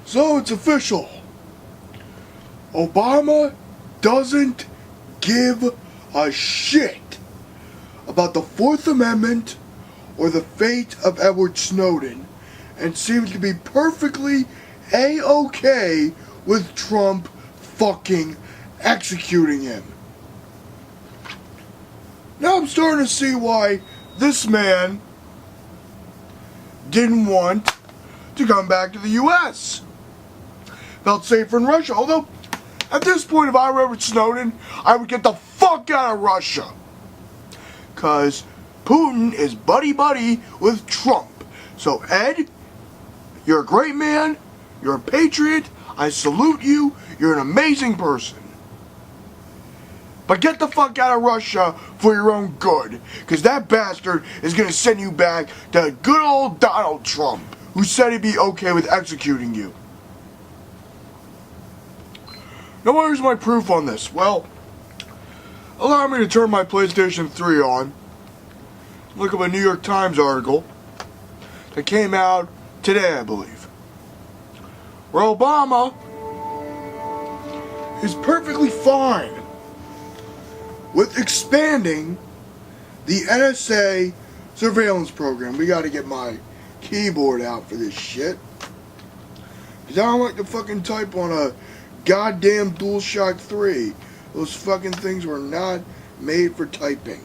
So it's official. Obama doesn't give a shit about the Fourth Amendment or the fate of Edward Snowden, and seems to be perfectly A-okay with Trump fucking executing him. Now I'm starting to see why this man didn't want to come back to the U.S. Felt safer in Russia. Although, at this point, if I were Edward Snowden, I would get the fuck out of Russia. Because Putin is buddy-buddy with Trump. So, Ed, you're a great man. You're a patriot. I salute you. You're an amazing person. But get the fuck out of Russia for your own good. Because that bastard is going to send you back to good old Donald Trump, who said he'd be okay with executing you. Now where's my proof on this? Well, allow me to turn my PlayStation 3 on. Look up a New York Times article that came out today, I believe, where Obama is perfectly fine with expanding the NSA surveillance program. We gotta get my keyboard out for this shit, because I don't like to fucking type on a goddamn DualShock 3. Those fucking things were not made for typing.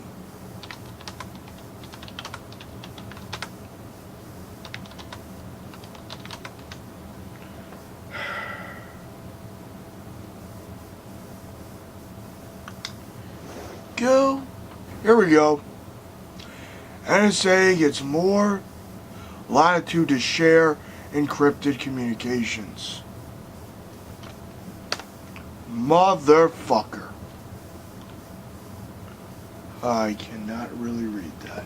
Go. Here we go. NSA gets more latitude to share encrypted communications. Motherfucker. I cannot really read that.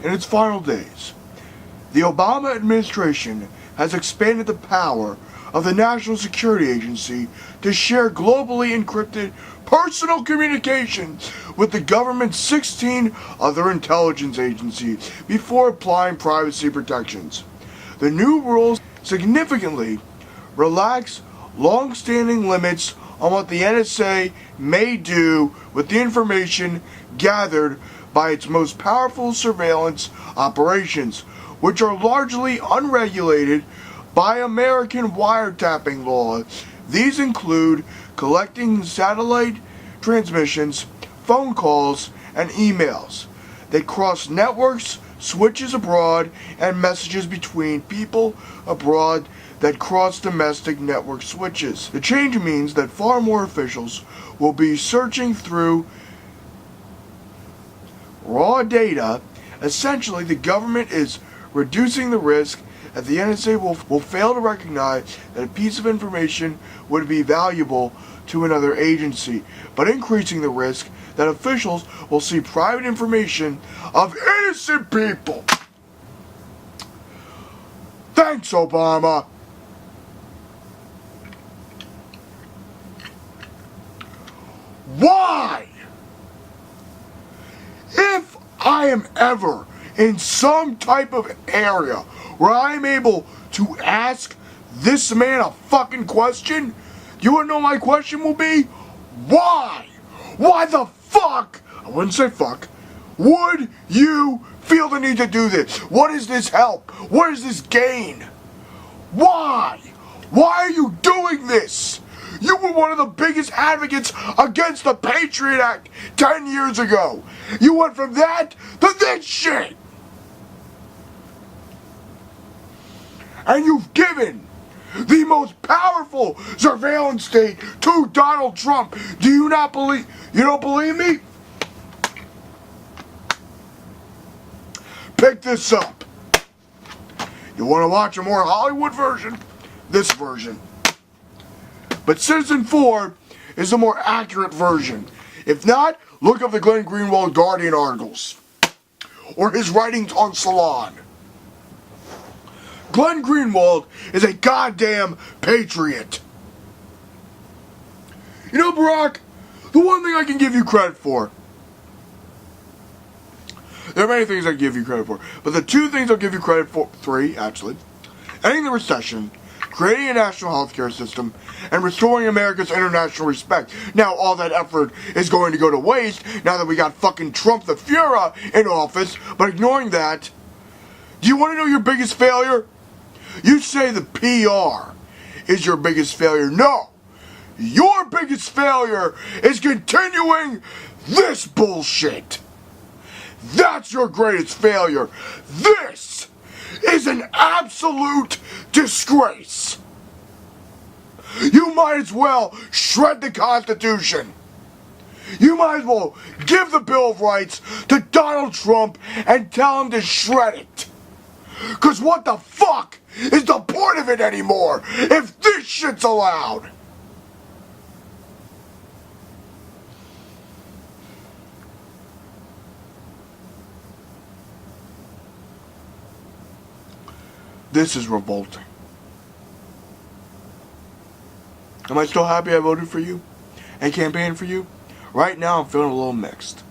In its final days, the Obama administration has expanded the power of the National Security Agency to share globally encrypted personal communications with the government's 16 other intelligence agencies before applying privacy protections. The new rules significantly relax long-standing limits on what the NSA may do with the information gathered by its most powerful surveillance operations, which are largely unregulated by American wiretapping law. These include collecting satellite transmissions, phone calls, and emails that cross networks, switches abroad, and messages between people abroad that cross domestic network switches. The change means that far more officials will be searching through raw data. Essentially, the government is reducing the risk that the NSA will fail to recognize that a piece of information would be valuable to another agency, but increasing the risk that officials will see private information of innocent people. Thanks, Obama. Why? If I am ever in some type of area where I'm able to ask this man a fucking question, you wanna know what my question will be? Why? Why the fuck, I wouldn't say fuck, would you feel the need to do this? What does this help? What does this gain? Why? Why are you doing this? You were one of the biggest advocates against the Patriot Act 10 years ago. You went from that to this shit. And you've given the most powerful surveillance state to Donald Trump. Do you not believe? You don't believe me? Pick this up. You want to watch a more Hollywood version? This version. But Citizen 4 is a more accurate version. If not, look up the Glenn Greenwald Guardian articles. Or his writings on Salon. Glenn Greenwald is a goddamn patriot. You know, Barack, the one thing I can give you credit for, There are many things I give you credit for, but the two things I'll give you credit for, three actually, ending the recession, creating a national healthcare system, and restoring America's international respect. Now all that effort is going to go to waste now that we got fucking Trump the Fuhrer in office, but ignoring that, do you want to know your biggest failure? You say the PR is your biggest failure. No! Your biggest failure is continuing this bullshit. That's your greatest failure. This is an absolute disgrace. You might as well shred the Constitution. You might as well give the Bill of Rights to Donald Trump and tell him to shred it. Because what the fuck is the point of it anymore if this shit's allowed? This is revolting. Am I still happy I voted for you and campaigned for you? Right now I'm feeling a little mixed.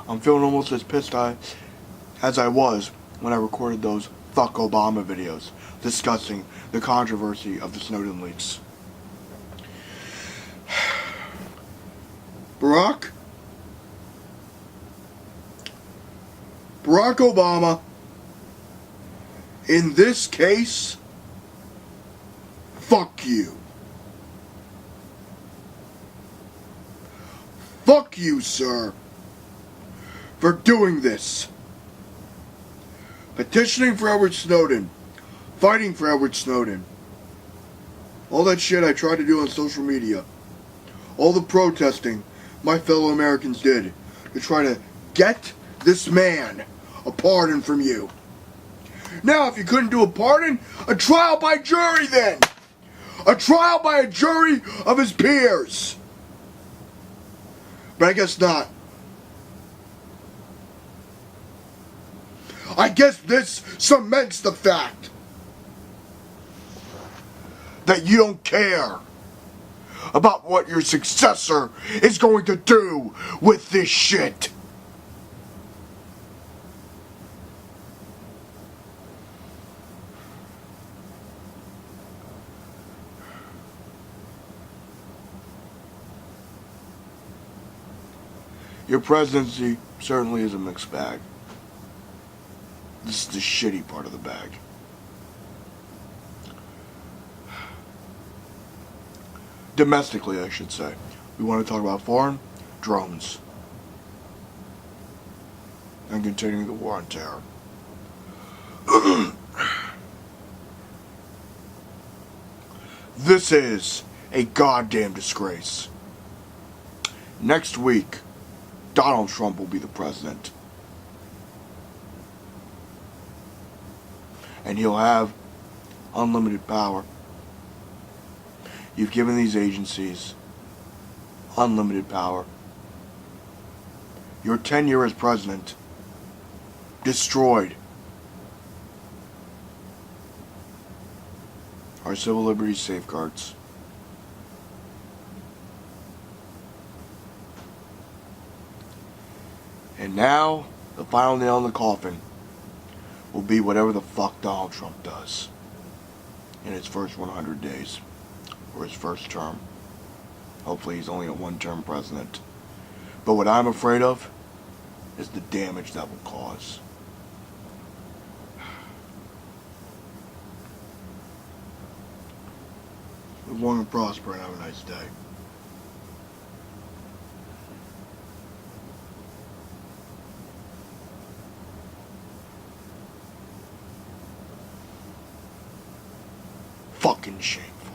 I'm feeling almost as pissed as I was when I recorded those fuck Obama videos discussing the controversy of the Snowden leaks. Barack Obama, in this case, fuck you. Fuck you, sir, for doing this. Petitioning for Edward Snowden. Fighting for Edward Snowden. All that shit I tried to do on social media. All the protesting my fellow Americans did to try to get this man a pardon from you. Now, if you couldn't do a pardon, a trial by jury then. A trial by a jury of his peers. But I guess not. I guess this cements the fact that you don't care about what your successor is going to do with this shit. Your presidency certainly is a mixed bag. This is the shitty part of the bag. Domestically, I should say. We want to talk about foreign drones and continuing the war on terror. This is a goddamn disgrace. Next week, Donald Trump will be the president. And he'll have unlimited power. You've given these agencies unlimited power. Your tenure as president destroyed our civil liberties safeguards. And now, the final nail in the coffin will be whatever the fuck Donald Trump does in his first 100 days, or his first term. Hopefully he's only a one-term president. But what I'm afraid of is the damage that will cause. Live long and prosper and have a nice day. Fucking shameful.